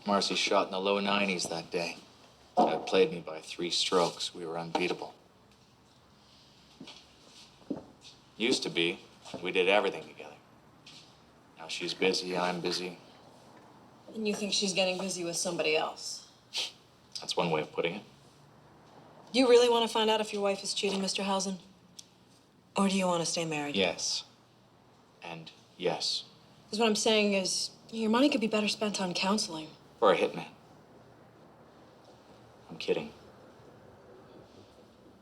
Marcy shot in the low 90s that day. Outplayed me by 3 strokes. We were unbeatable. Used to be. We did everything together. Now she's busy, I'm busy. And you think she's getting busy with somebody else? That's one way of putting it. Do you really want to find out if your wife is cheating, Mr. Housen? Or do you want to stay married? Yes. And yes. Because what I'm saying is, your money could be better spent on counseling. Or a hitman. I'm kidding.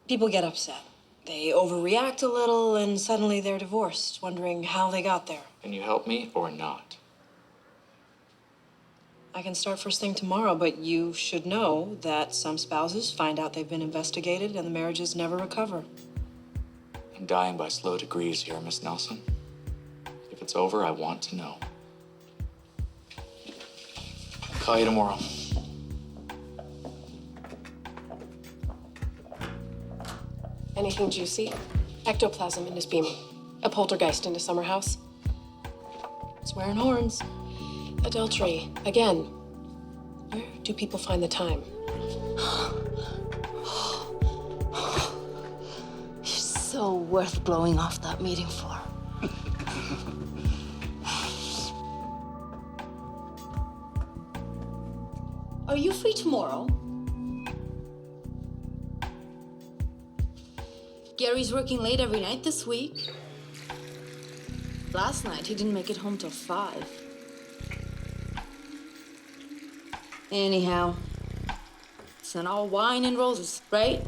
People get upset. They overreact a little, and suddenly they're divorced, wondering how they got there. Can you help me or not? I can start first thing tomorrow, but you should know that some spouses find out they've been investigated and the marriages never recover. I'm dying by slow degrees here, Miss Nelson. If it's over, I want to know. I'll call you tomorrow. Anything juicy? Ectoplasm in his beam. A poltergeist in a summer house. Swearing horns. Adultery. Again. Where do people find the time? She's so worth blowing off that meeting for. Are you free tomorrow? Gary's working late every night this week. Last night, he didn't make it home till 5. Anyhow, it's not all wine and roses, right?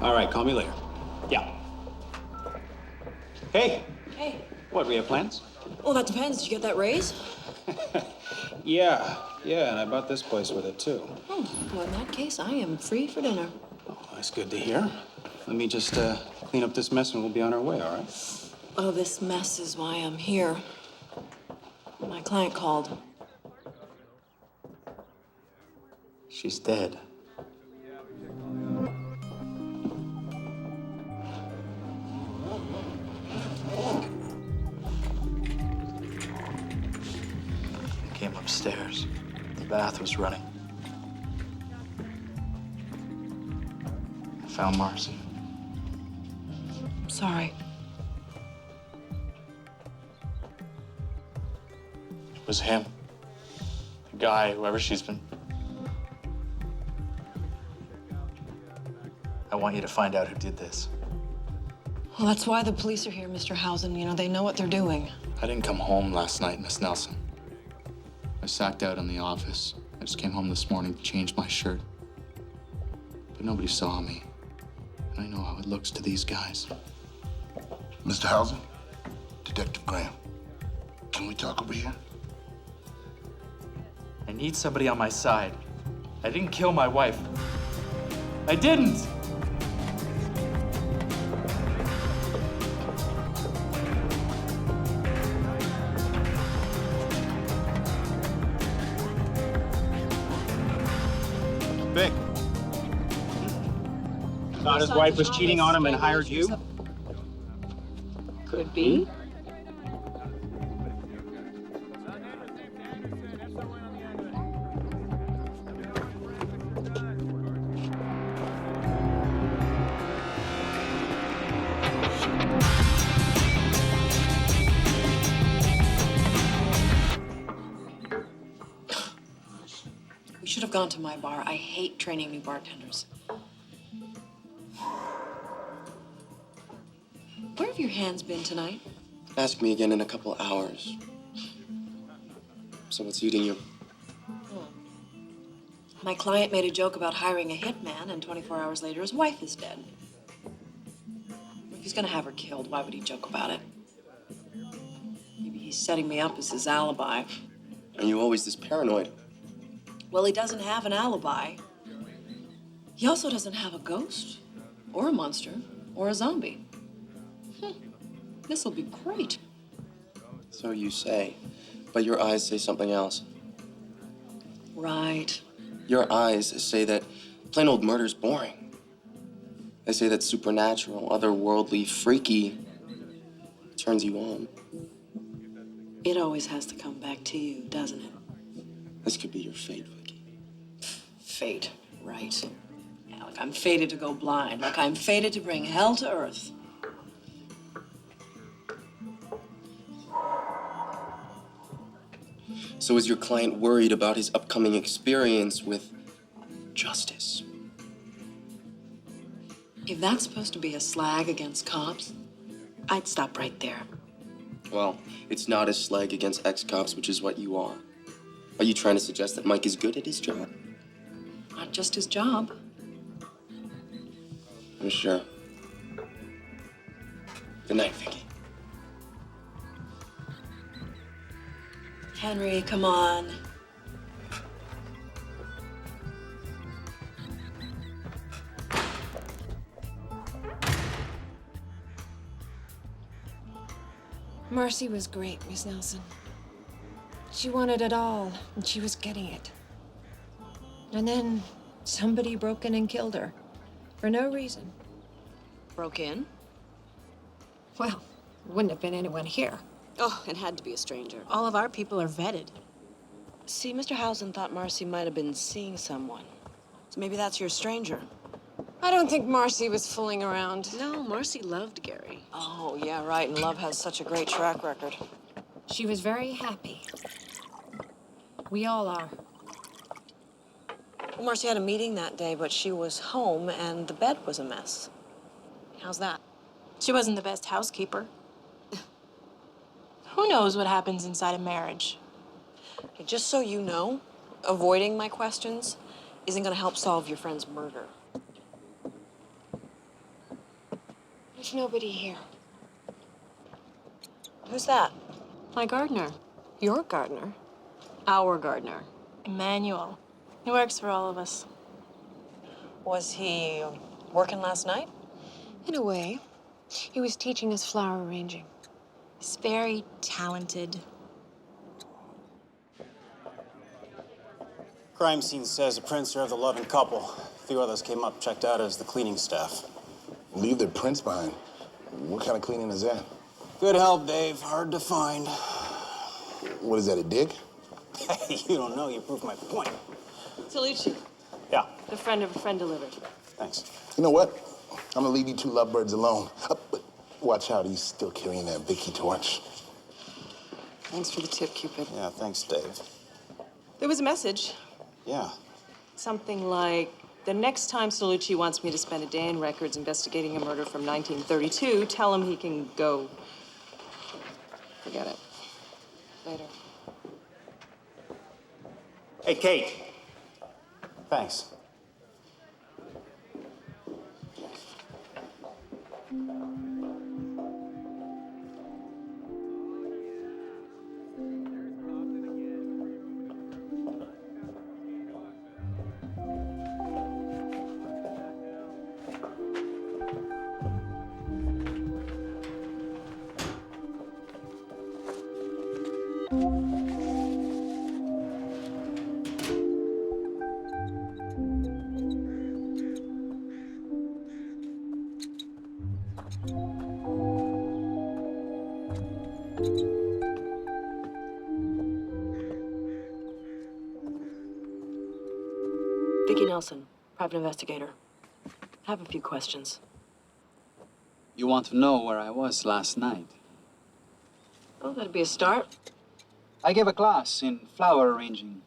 All right, call me later. Yeah. Hey. Hey. What, we have plans? Well, that depends. Did you get that raise? Yeah, and I bought this place with it, too. Oh, well, in that case, I am free for dinner. Oh, that's good to hear. Let me just clean up this mess and we'll be on our way, all right? Oh, this mess is why I'm here. My client called. She's dead. I came upstairs. The bath was running. I found Marcy. I'm sorry. It was him. The guy, whoever she's been. I want you to find out who did this. Well, that's why the police are here, Mr. Housen. You know, they know what they're doing. I didn't come home last night, Miss Nelson. I sacked out in the office. I just came home this morning to change my shirt. But nobody saw me. And I know how it looks to these guys. Mr. Housen, Detective Graham, can we talk over here? I need somebody on my side. I didn't kill my wife. I didn't! big. Thought his wife was cheating on him and hired you? Could be. We should have gone to my bar. I hate training new bartenders. Where have your hands been tonight? Ask me again in a couple hours. So what's eating you? My client made a joke about hiring a hitman, and 24 hours later, his wife is dead. If he's gonna have her killed, why would he joke about it? Maybe he's setting me up as his alibi. Are you always this paranoid? Well, he doesn't have an alibi. He also doesn't have a ghost, or a monster, or a zombie. This'll be great. So you say, but your eyes say something else. Right. Your eyes say that plain old murder's boring. They say that supernatural, otherworldly, freaky turns you on. It always has to come back to you, doesn't it? This could be your fate, Vicky. Fate, right. Yeah, like I'm fated to go blind, like I'm fated to bring hell to earth. So is your client worried about his upcoming experience with justice? If that's supposed to be a slag against cops, I'd stop right there. Well, it's not a slag against ex-cops, which is what you are. Are you trying to suggest that Mike is good at his job? Not just his job. I'm sure. Good night, Vicky. Henry, come on. Marcy was great, Miss Nelson. She wanted it all, and she was getting it. And then somebody broke in and killed her. For no reason. Broke in? Well, wouldn't have been anyone here. Oh, it had to be a stranger. All of our people are vetted. See, Mr. Housen thought Marcy might have been seeing someone. So maybe that's your stranger. I don't think Marcy was fooling around. No, Marcy loved Gary. Oh, yeah, right. And love has such a great track record. She was very happy. We all are. Well, Marcy had a meeting that day, but she was home and the bed was a mess. How's that? She wasn't the best housekeeper. Who knows what happens inside a marriage? Okay, just so you know, avoiding my questions isn't gonna help solve your friend's murder. There's nobody here. Who's that? My gardener. Your gardener? Our gardener. Emmanuel. He works for all of us. Was he working last night? In a way. He was teaching us flower arranging. He's very talented. Crime scene says the prints are of the loving couple. A few others came up, checked out as the cleaning staff. Leave their prints behind. What kind of cleaning is that? Good help, Dave. Hard to find. What is that, a dig? Hey, you don't know. You proved my point. Tolucci. Yeah, The friend of a friend delivered. thanks. You know what? I'm gonna leave you two lovebirds alone. But watch out, he's still carrying that Vicky torch. Thanks for the tip, Cupid. Yeah, thanks, Dave. There was a message. Yeah. Something like, the next time Tolucci wants me to spend a day in records investigating a murder from 1932, tell him he can go. Forget it. Later. Hey, Kate. Thanks. Vicki Nelson, private investigator. I have a few questions. You want to know where I was last night? Oh, that'd be a start. I gave a class in flower arranging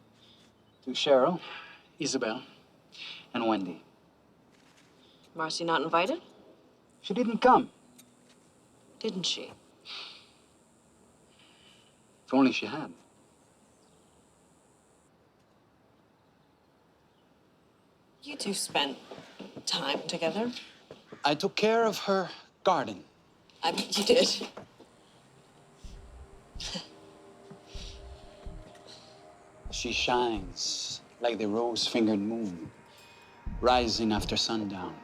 to Cheryl, Isabel, and Wendy. Marcy not invited? She didn't come. Didn't she? If only she had. You two spent time together. I took care of her garden. I bet you did. She shines like the rose-fingered moon, rising after sundown,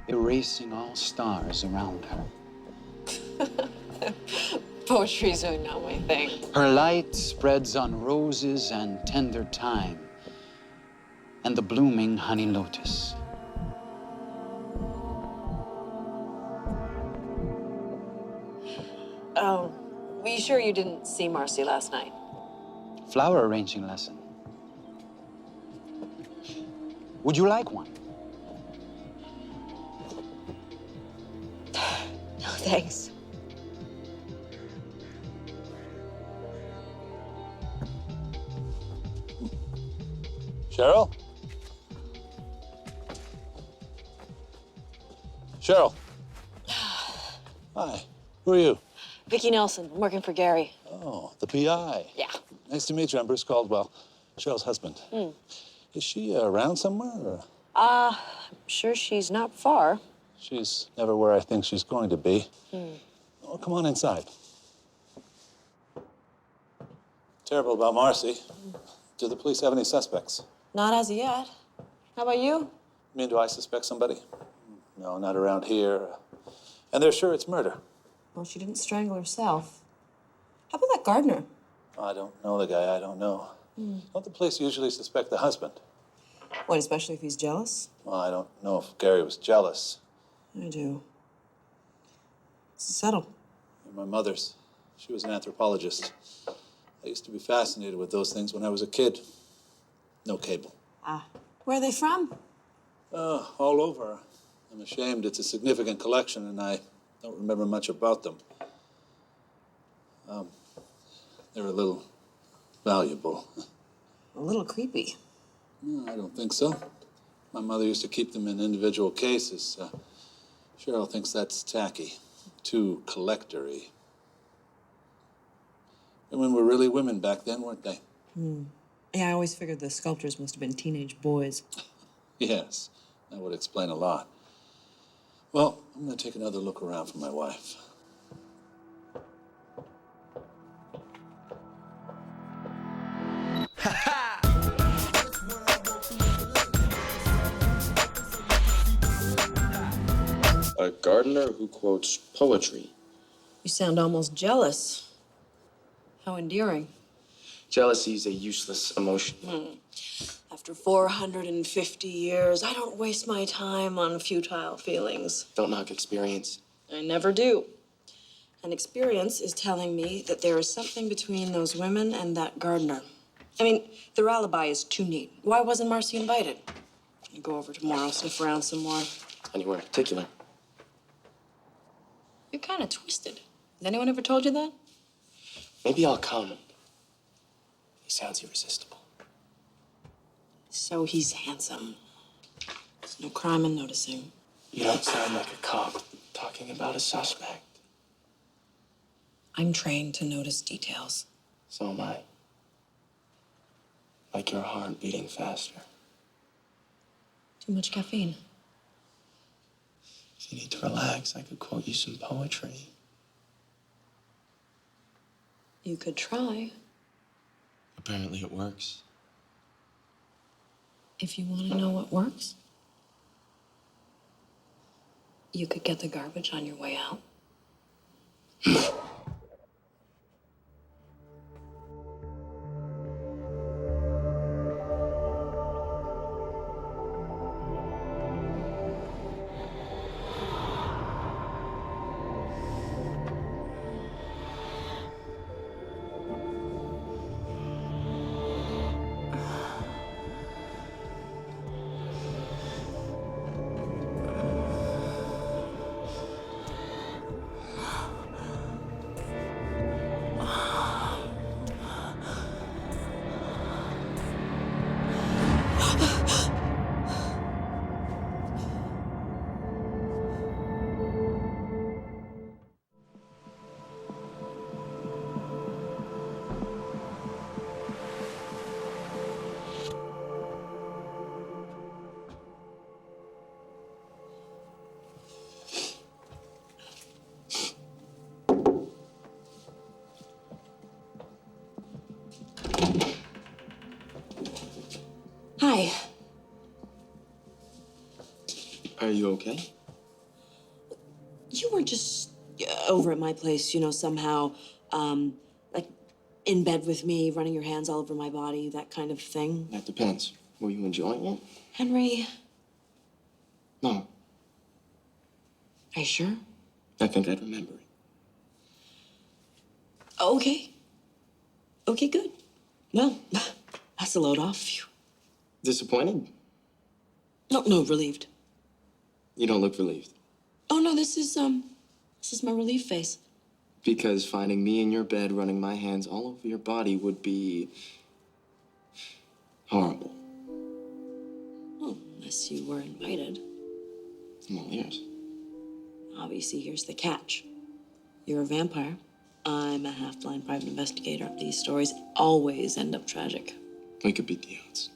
erasing all stars around her. Poetry's really not my thing. Her light spreads on roses and tender thyme, and the blooming honey lotus. Oh, were you sure you didn't see Marcy last night? Flower arranging lesson. Would you like one? No, thanks. Cheryl? Cheryl. Hi. Who are you? Vicki Nelson. I'm working for Gary. Oh, the PI. Yeah. Nice to meet you. I'm Bruce Caldwell, Cheryl's husband. Is she around somewhere? Or? I'm sure she's not far. She's never where I think she's going to be. Oh, come on inside. Terrible about Marcy. Do the police have any suspects? Not as of yet. How about you? You mean, do I suspect somebody? No, not around here. And they're sure it's murder. Well, she didn't strangle herself. How about that gardener? I don't know the guy. I don't know. Don't the police usually suspect the husband? What, especially if he's jealous? Well, I don't know if Gary was jealous. I do. Settle. My mother's. She was an anthropologist. I used to be fascinated with those things when I was a kid. No cable. Ah. Where are they from? All over. I'm ashamed. It's a significant collection, and I don't remember much about them. They're a little valuable. A little creepy. No, I don't think so. My mother used to keep them in individual cases. Cheryl thinks that's tacky, too collector-y. Women were really women back then, weren't they? Yeah, I always figured the sculptors must have been teenage boys. Yes, that would explain a lot. Well, I'm going to take another look around for my wife. A gardener who quotes poetry. You sound almost jealous. How endearing. Jealousy is a useless emotion. After 450 years, I don't waste my time on futile feelings. Don't knock experience. I never do. And experience is telling me that there is something between those women and that gardener. I mean, their alibi is too neat. Why wasn't Marcy invited? I'll go over tomorrow, sniff around some more. Anywhere in particular? You're kind of twisted. Has anyone ever told you that? Maybe I'll come. He sounds irresistible. So he's handsome. There's no crime in noticing. You don't sound like a cop talking about a suspect. I'm trained to notice details. So am I. Like your heart beating faster. Too much caffeine. If you need to relax, I could quote you some poetry. You could try. Apparently it works. If you want to know what works, you could get the garbage on your way out. Are you okay? You were just over at my place, you know, somehow, like in bed with me, running your hands all over my body, that kind of thing. That depends. Were you enjoying it? Henry, No. are you sure? I think I'd remember it. Okay. Okay, good. Well, that's a load off. Phew. Disappointed? No, relieved. You don't look relieved. Oh, no, this is my relief face. Because finding me in your bed running my hands all over your body would be horrible. Oh, unless you were invited. I'm all ears. Obviously, here's the catch. You're a vampire. I'm a half-blind private investigator. These stories always end up tragic. We could beat the odds.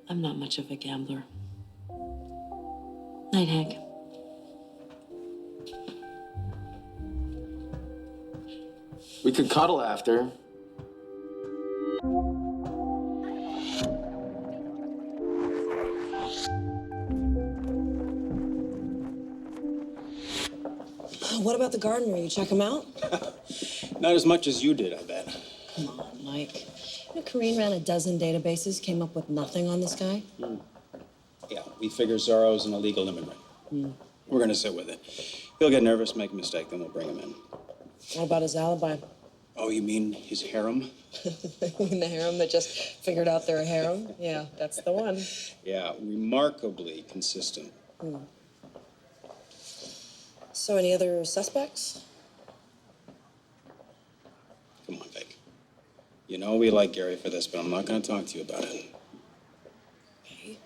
I'm not much of a gambler. Night, Hank. We could cuddle after. What about the gardener? You check him out? Not as much as you did, I bet. Come on, Mike. You know, Corrine ran a dozen databases, came up with nothing on this guy. Yeah, we figure Zorro's an illegal immigrant. We're gonna sit with it. He'll get nervous, make a mistake, then we'll bring him in. What about his alibi? Oh, you mean his harem? You mean the harem that just figured out they're a harem? Yeah, that's the one. Yeah, remarkably consistent. So, any other suspects? Come on, Vic. You know we like Gary for this, but I'm not gonna talk to you about it. Okay.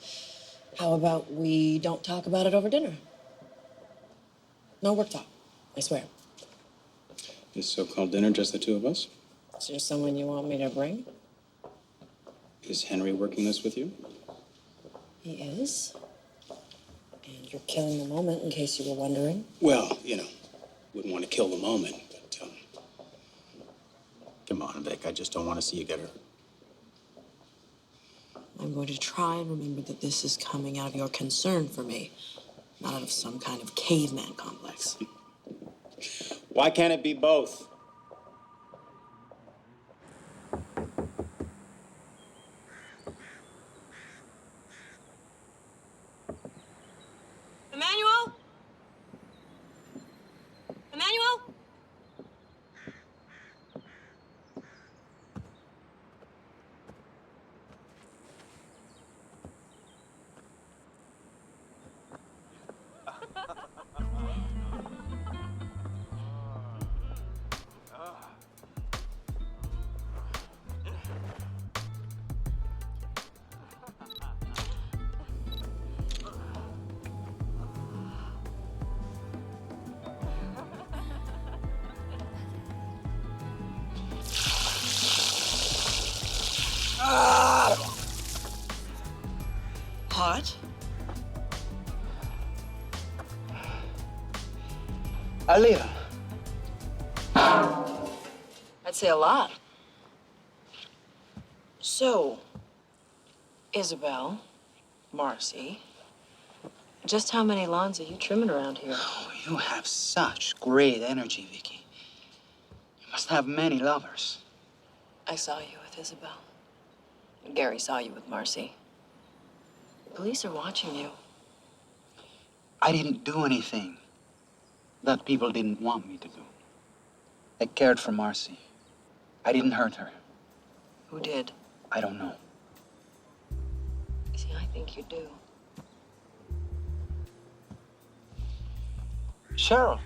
How about we don't talk about it over dinner? No work talk, I swear. This so-called dinner, just the two of us? Is there someone you want me to bring? Is Henry working this with you? He is. And you're killing the moment, in case you were wondering. Well, you know, wouldn't want to kill the moment, but, come on, Vic, I just don't want to see you get hurt. I'm going to try and remember that this is coming out of your concern for me, not out of some kind of caveman complex. Why can't it be both? Emmanuel? Emmanuel? Hot? A little. I'd say a lot. So, Isabel, Marcy, just how many lawns are you trimming around here? Oh, you have such great energy, Vicky. You must have many lovers. I saw you with Isabel. Gary saw you with Marcy. The police are watching you. I didn't do anything that people didn't want me to do. I cared for Marcy. I didn't hurt her. Who did? I don't know. See, I think you do. Cheryl.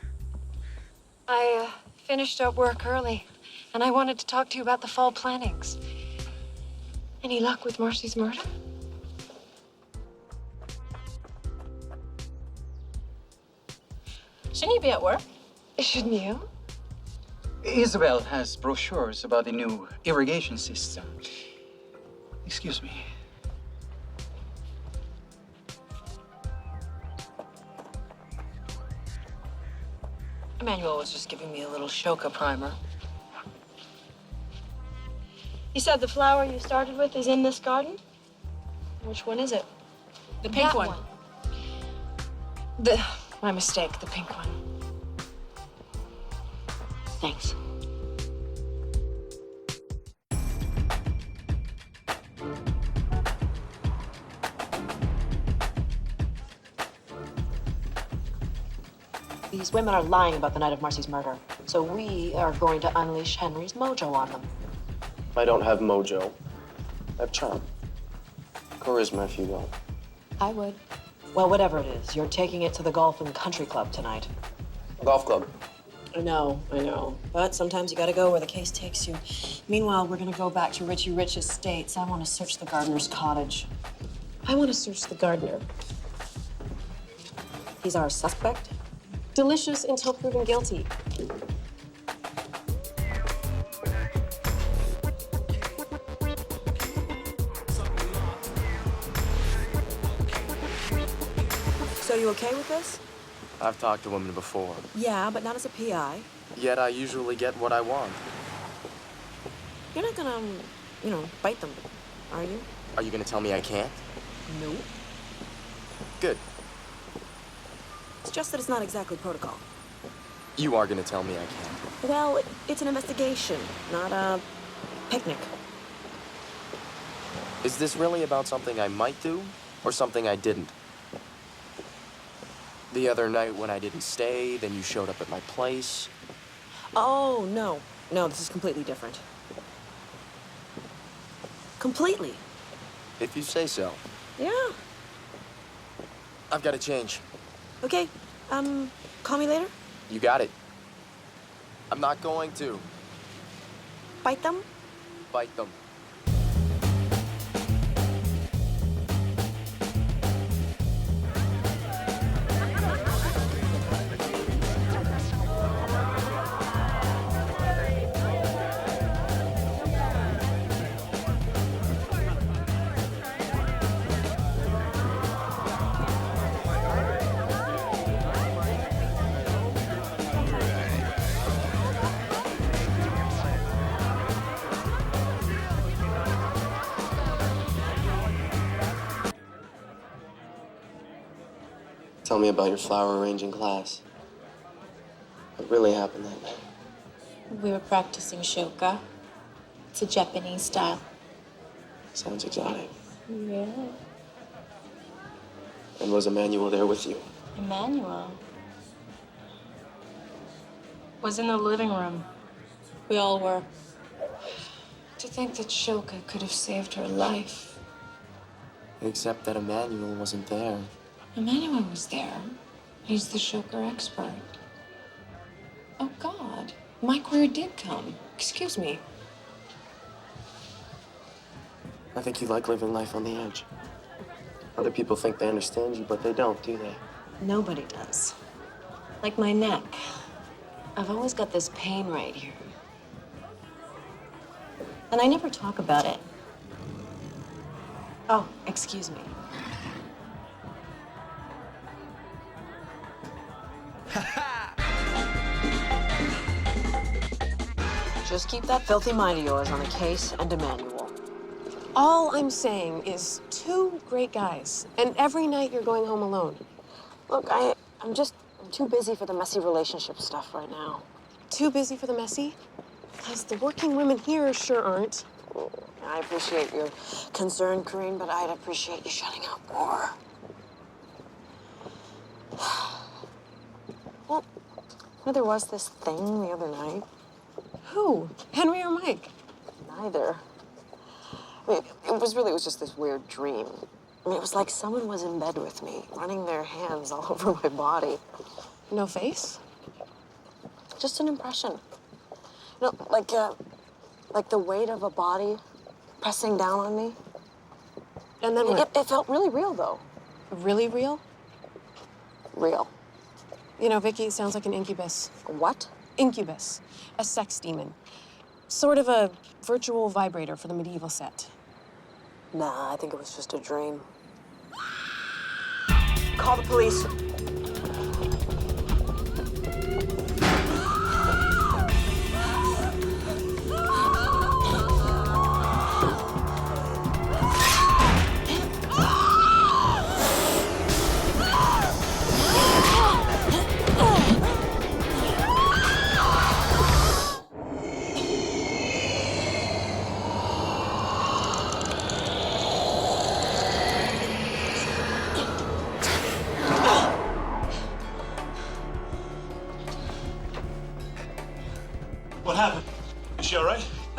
I finished up work early, and I wanted to talk to you about the fall plantings. Any luck with Marcy's murder? Shouldn't you be at work? Shouldn't you? Isabel has brochures about the new irrigation system. Excuse me. Emmanuel was just giving me a little Shoka primer. You said the flower you started with is in this garden? Which one is it? The pink one. My mistake, the pink one. Thanks. These women are lying about the night of Marcy's murder, so we are going to unleash Henry's mojo on them. I don't have mojo. I have charm. Charisma, if you will. I would. Well, whatever it is, you're taking it to the golf and country club tonight. Golf club. I know. But sometimes you gotta go where the case takes you. Meanwhile, we're gonna go back to Richie Rich's estates. I want to search the gardener's cottage. I want to search the gardener. He's our suspect? Delicious until proven guilty. So you okay with this? I've talked to women before. Yeah, but not as a PI. Yet I usually get what I want. You're not gonna, bite them, are you? Are you gonna tell me I can't? No. Good. It's just that it's not exactly protocol. You are gonna tell me I can't. Well, it's an investigation, not a picnic. Is this really about something I might do, or something I didn't? The other night when I didn't stay, then you showed up at my place. Oh, no. No, this is completely different. Completely. If you say so. Yeah. I've got to change. Okay, call me later? You got it. I'm not going to. Bite them? Bite them. Tell me about your flower arranging class. What really happened that night? We were practicing shoka. It's a Japanese style. Sounds exotic. Yeah. And was Emmanuel there with you? Emmanuel was in the living room. We all were. To think that Shoka could have saved her life. Except that Emmanuel wasn't there. Emmanuel was there. He's the Shoka expert. Oh, God. Mike Weir did come. Excuse me. I think you like living life on the edge. Other people think they understand you, but they don't, do they? Nobody does. Like my neck. I've always got this pain right here. And I never talk about it. Oh, excuse me. Just keep that filthy mind of yours on the case and Emmanuel. All I'm saying is 2 great guys, and every night you're going home alone. Look, I'm too busy for the messy relationship stuff right now. Too busy for the messy? Because the working women here sure aren't. I appreciate your concern, Corinne, but I'd appreciate you shutting up more. Well, there was this thing the other night. Who? Henry or Mike? Neither. I mean, it was just this weird dream. I mean, it was like someone was in bed with me, running their hands all over my body. No face? Just an impression. You know, like the weight of a body pressing down on me. And then what? It felt really real, though. Really real? Real. You know, Vicky, it sounds like an incubus. What? Incubus. A sex demon. Sort of a virtual vibrator for the medieval set. Nah, I think it was just a dream. Call the police.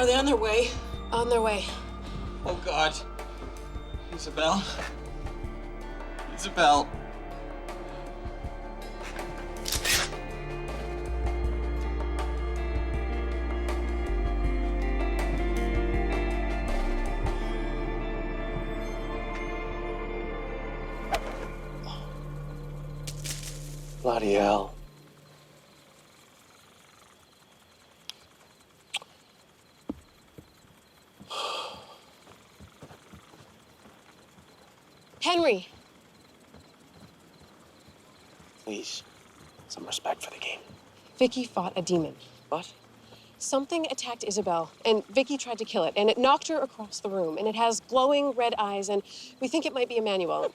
Are they on their way? On their way. Oh, God. Isabel. Isabel. Bloody hell. Henry! Please, some respect for the game. Vicky fought a demon. What? Something attacked Isabel, and Vicky tried to kill it, and it knocked her across the room, and it has glowing red eyes, and we think it might be Emmanuel.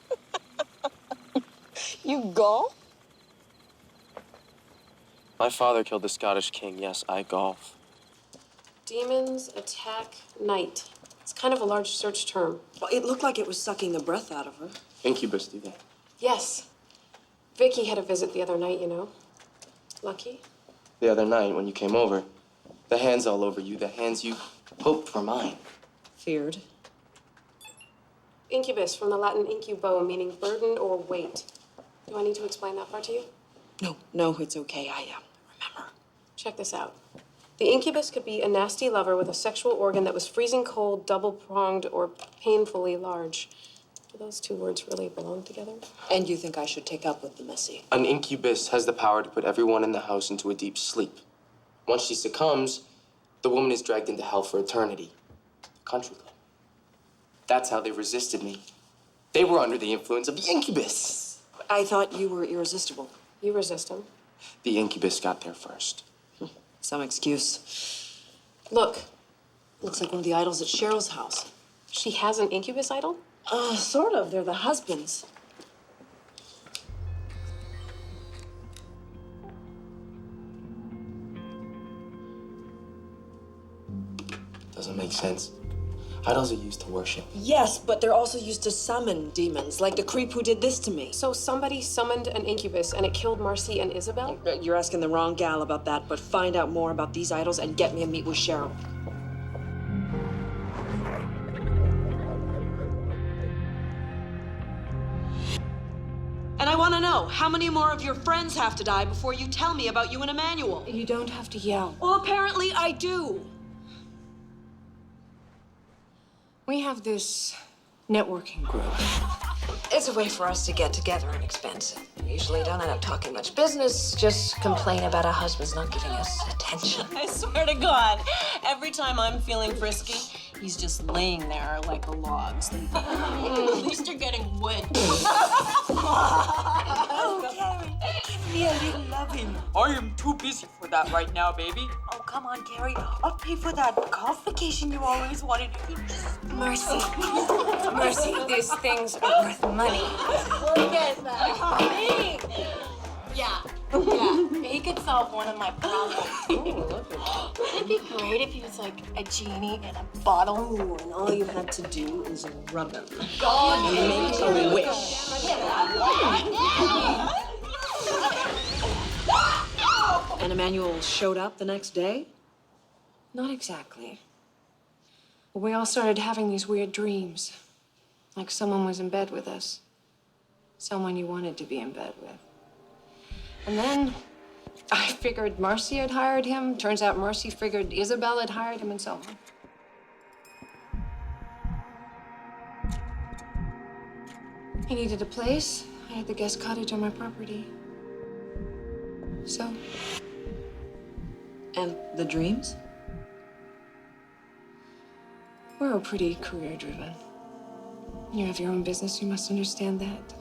You golf? My father killed the Scottish king. Yes, I golf. Demons attack night. It's kind of a large search term. Well, it looked like it was sucking the breath out of her. Incubus, do they? Yes. Vicky had a visit the other night, you know. Lucky. The other night when you came over, the hands all over you, the hands you hoped were mine. Feared. Incubus, from the Latin incubo, meaning burden or weight. Do I need to explain that part to you? No, it's okay. I remember. Check this out. The incubus could be a nasty lover with a sexual organ that was freezing cold, double-pronged, or painfully large. Do those two words really belong together? And you think I should take up with the messy? An incubus has the power to put everyone in the house into a deep sleep. Once she succumbs, the woman is dragged into hell for eternity. Country club. That's how they resisted me. They were under the influence of the incubus. I thought you were irresistible. You resist him. The incubus got there first. Some excuse. Look, Looks like one of the idols at Cheryl's house. she has an incubus idol? Sort of. They're the husbands. Doesn't make sense. Idols are used to worship. Yes, but they're also used to summon demons, like the creep who did this to me. So somebody summoned an incubus and it killed Marcy and Isabel? You're asking the wrong gal about that, but find out more about these idols and get me a meet with Cheryl. And I want to know, how many more of your friends have to die before you tell me about you and Emmanuel? You don't have to yell. Well, apparently I do. We have this networking group. It's a way for us to get together inexpensive. We usually don't end up talking much business, just complain about our husbands not giving us attention. I swear to God, every time I'm feeling frisky, he's just laying there like a log. At least you're getting wood. Oh, Carrie, give me a little loving. I am too busy for that right now, baby. Oh, come on, Carrie. I'll pay for that golf vacation you always wanted to do. Mercy. Mercy, these things are worth money. Look at that. Yeah. He could solve one of my problems. It'd be great if he was like a genie in a bottle. Ooh, and all you had to do is rub him. God, Make a wish. And Emmanuel showed up the next day? Not exactly. But we all started having these weird dreams. Like someone was in bed with us. Someone you wanted to be in bed with. And then I figured Marcy had hired him. Turns out Marcy figured Isabel had hired him, and so on. He needed a place. I had the guest cottage on my property. So. And the dreams? We're all pretty career-driven. You have your own business, you must understand that.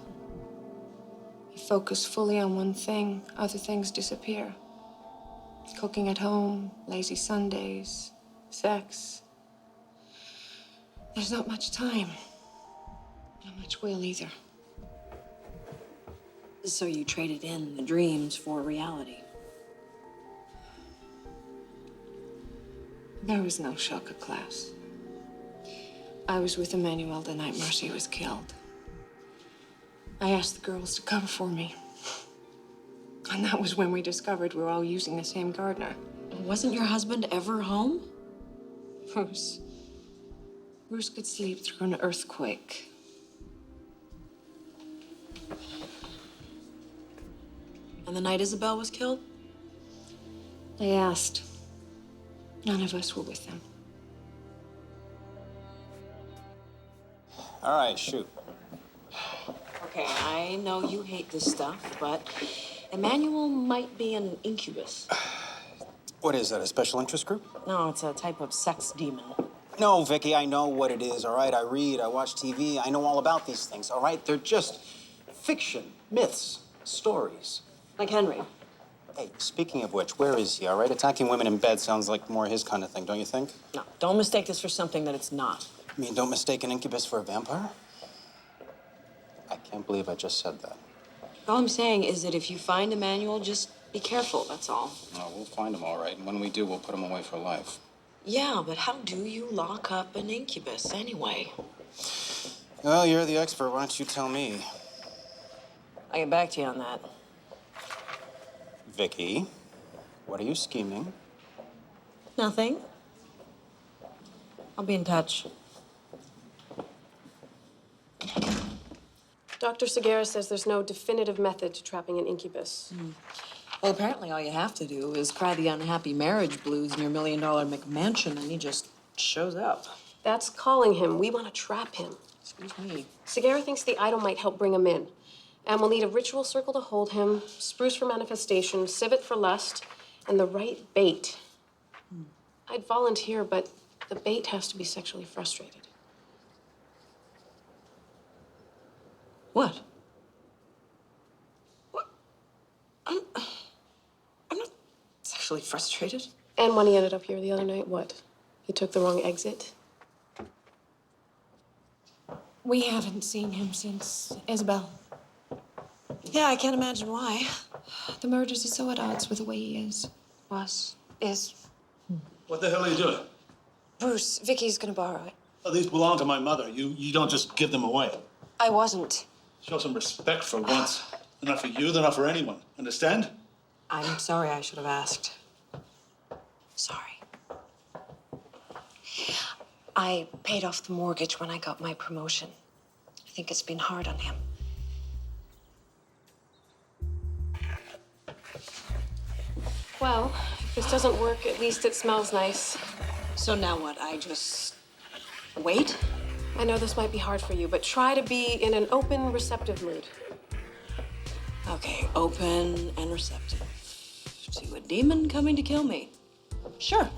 You focus fully on one thing, other things disappear. Cooking at home, lazy Sundays, sex. There's not much time. Not much will either. So you traded in the dreams for reality. There was no Shaka class. I was with Emmanuel the night Marcy was killed. I asked the girls to cover for me. And that was when we discovered we were all using the same gardener. Wasn't your husband ever home? Bruce. Bruce could sleep through an earthquake. And the night Isabel was killed? They asked. None of us were with them. All right, shoot. Okay, I know you hate this stuff, but Emmanuel might be an incubus. What is that, a special interest group? No, it's a type of sex demon. No, Vicky, I know what it is, all right? I read, I watch TV, I know all about these things, all right? They're just fiction, myths, stories. Like Henry. Hey, speaking of which, where is he, all right? Attacking women in bed sounds like more his kind of thing, don't you think? No, don't mistake this for something that it's not. I mean, don't mistake an incubus for a vampire? I can't believe I just said that. All I'm saying is that if you find Emmanuel, just be careful, that's all. No, we'll find him, all right. And when we do, we'll put him away for life. Yeah, but how do you lock up an incubus anyway? Well, you're the expert. Why don't you tell me? I'll get back to you on that. Vicky, what are you scheming? Nothing. I'll be in touch. Dr. Segura says there's no definitive method to trapping an incubus. Well, apparently all you have to do is cry the unhappy marriage blues in your $1 million McMansion and he just shows up. That's calling him. We want to trap him. Excuse me. Segura thinks the idol might help bring him in. And we'll need a ritual circle to hold him, spruce for manifestation, civet for lust, and the right bait. I'd volunteer, but the bait has to be sexually frustrated. What? What? I'm not sexually frustrated. And when he ended up here the other night, what? He took the wrong exit? We haven't seen him since Isabel. Yeah, I can't imagine why. The murders are so at odds with the way he is. Is. What the hell are you doing? Bruce, Vicky's gonna borrow it. Oh, these belong to my mother. You don't just give them away. I wasn't. Show some respect for once. They're not for you, they're not for anyone. Understand? I'm sorry, I should have asked. Sorry. I paid off the mortgage when I got my promotion. I think it's been hard on him. Well, if this doesn't work, at least it smells nice. So now what? I just wait? I know this might be hard for you, but try to be in an open, receptive mood. Okay, open and receptive to a demon coming to kill me. Sure.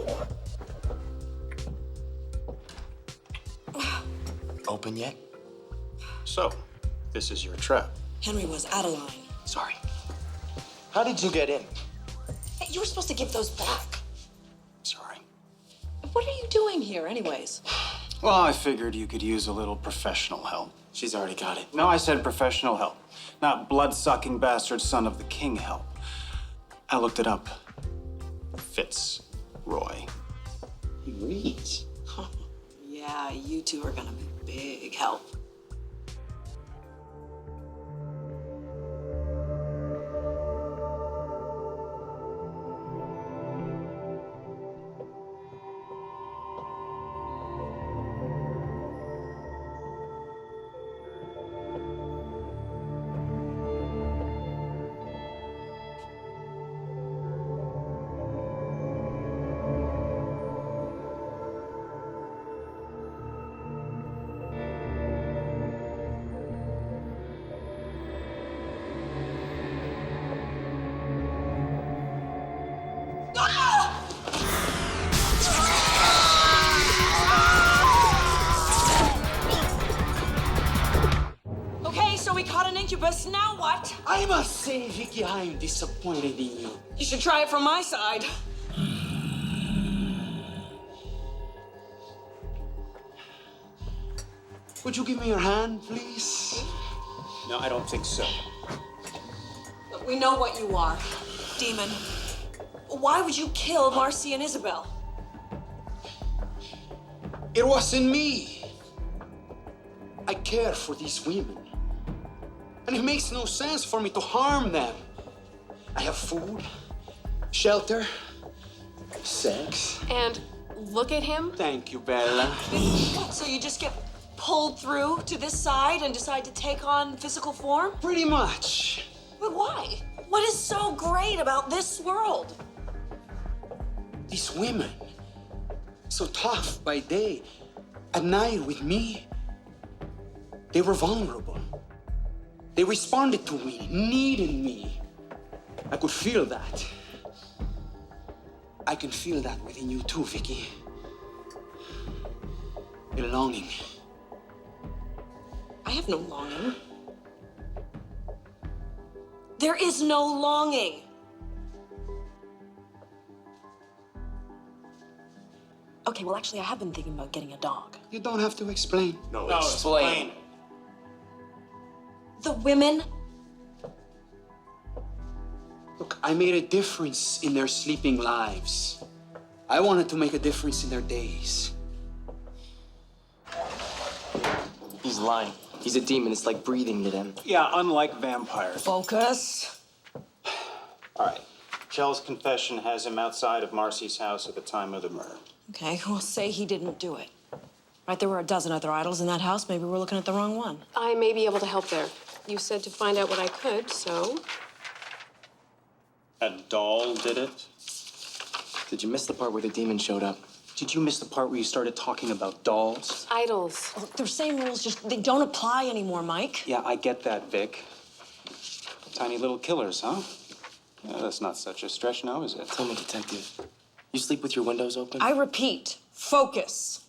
Open yet? So, this is your trap. Henry was out of line. Sorry. How did you get in? Hey, you were supposed to give those back. Sorry. What are you doing here, anyways? Well, I figured you could use a little professional help. She's already got it. No, I said professional help, not blood-sucking bastard son of the king help. I looked it up. Fitzroy. He reads. Yeah, you two are gonna be big help. Okay, so we caught an incubus. Now what? I must say, Vicky, I'm disappointed in you. You should try it from my side. Would you give me your hand, please? No, I don't think so. Look, we know what you are, demon. Why would you kill Marcy and Isabel? It wasn't me. I care for these women. And it makes no sense for me to harm them. I have food, shelter, sex. And look at him. Thank you, Bella. So you just get pulled through to this side and decide to take on physical form? Pretty much. But why? What is so great about this world? These women, so tough by day, at night with me, they were vulnerable. They responded to me, needing me. I could feel that. I can feel that within you too, Vicky. A longing. I have no longing. There is no longing. Okay, well, actually, I have been thinking about getting a dog. You don't have to explain. No, explain. The women? Look, I made a difference in their sleeping lives. I wanted to make a difference in their days. He's lying. He's a demon. It's like breathing to them. Yeah, unlike vampires. Focus. All right. Chell's confession has him outside of Marcy's house at the time of the murder. Okay, we'll say he didn't do it. Right, there were a dozen other idols in that house. Maybe we're looking at the wrong one. I may be able to help there. You said to find out what I could, so... A doll did it? Did you miss the part where the demon showed up? Did you miss the part where you started talking about dolls? Idols. Look, the same rules just, they don't apply anymore, Mike. Yeah, I get that, Vic. Tiny little killers, huh? Yeah, that's not such a stretch now, is it? Tell me, Detective. You sleep with your windows open? I repeat, focus.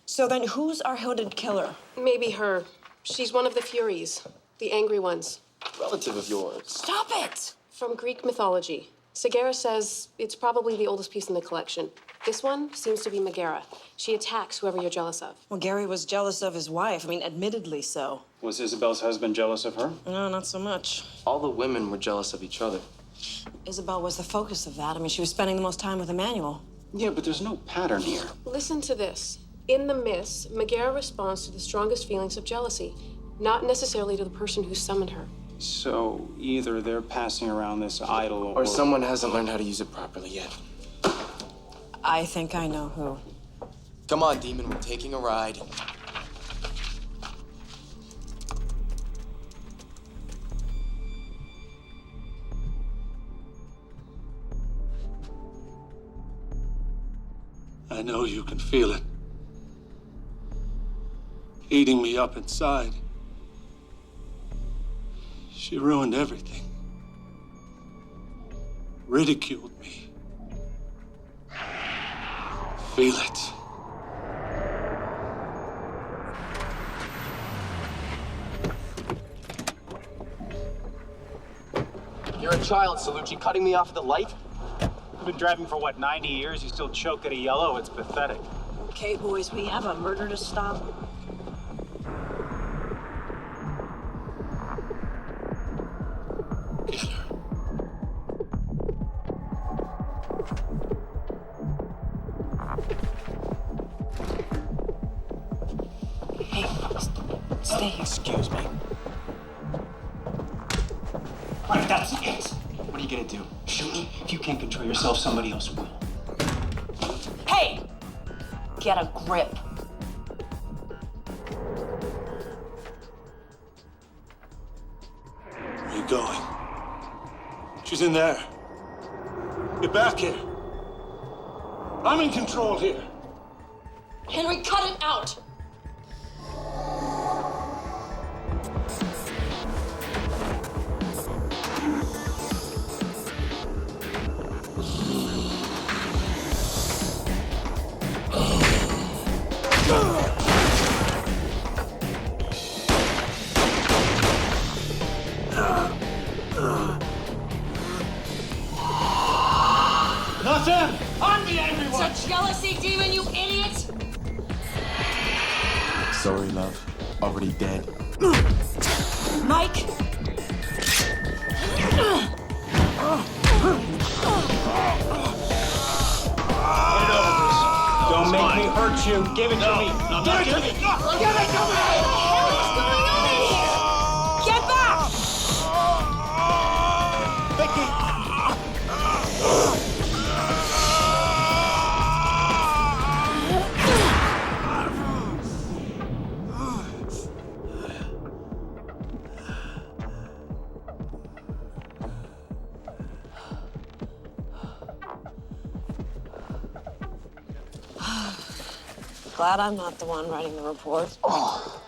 So then who's our hooded killer? Maybe her. She's one of the Furies, the angry ones. Relative of yours. Stop it! From Greek mythology. Sagara says it's probably the oldest piece in the collection. This one seems to be Megara. She attacks whoever you're jealous of. Well, Gary was jealous of his wife. I mean, admittedly so. Was Isabel's husband jealous of her? No, not so much. All the women were jealous of each other. Isabel was the focus of that. I mean, she was spending the most time with Emmanuel. Yeah, but there's no pattern here. Listen to this. In the myths, Megara responds to the strongest feelings of jealousy, not necessarily to the person who summoned her. So either they're passing around this idol Or someone hasn't learned how to use it properly yet. I think I know who. Come on, demon, we're taking a ride. I know you can feel it. Eating me up inside. She ruined everything. Ridiculed me. Feel it. You're a child, Salucci, cutting me off at the light? You've been driving for, what, 90 years? You still choke at a yellow? It's pathetic. Okay, boys, we have a murder to stop. Hey, stay here. Excuse me. Right, that's it. What are you gonna do? Shoot me? If you can't control yourself, somebody else will. Hey! Get a grip. Where are you going? She's in there. Get back here. I'm in control here. Henry, cut it out! Nothing! I'm the angry one! It's a jealousy demon, you idiot! Sorry, love. Already dead. Mike! Don't make me hurt you. Give it to me. Give it to me. Give it to me! What's going on in here? Get back! Vicky! Glad I'm not the one writing the report. Oh.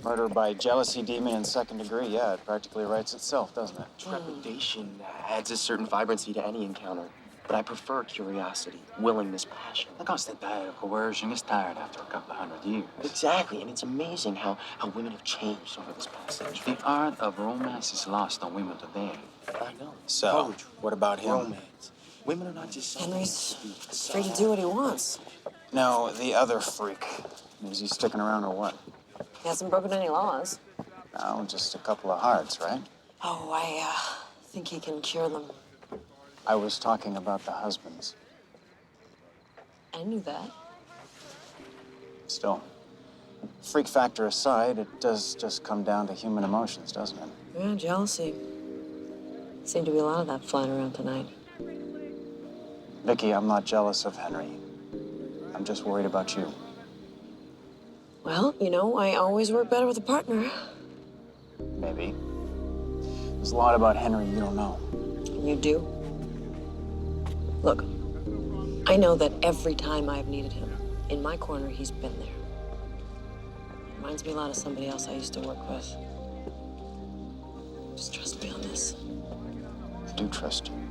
Murder by jealousy demon in second degree. Yeah, it practically writes itself, doesn't it? Trepidation adds a certain vibrancy to any encounter. But I prefer curiosity, willingness, passion. The constant diet of coercion is tired after a couple of 100 years. Exactly, and it's amazing how women have changed over this past century. The art of romance is lost on women today. I know. So, Poetry, what about him? romance. Women are not just Henry's free to do what he wants. No, the other freak. Is he sticking around or what? He hasn't broken any laws. No, just a couple of hearts, right? Oh, I think he can cure them. I was talking about the husbands. I knew that. Still, freak factor aside, it does just come down to human emotions, doesn't it? Yeah, jealousy. Seemed to be a lot of that flying around tonight. Vicky, I'm not jealous of Henry. I'm just worried about you. Well, you know, I always work better with a partner. Maybe. There's a lot about Henry you don't know. You do? Look, I know that every time I've needed him, in my corner, he's been there. Reminds me a lot of somebody else I used to work with. Just trust me on this. I do trust you.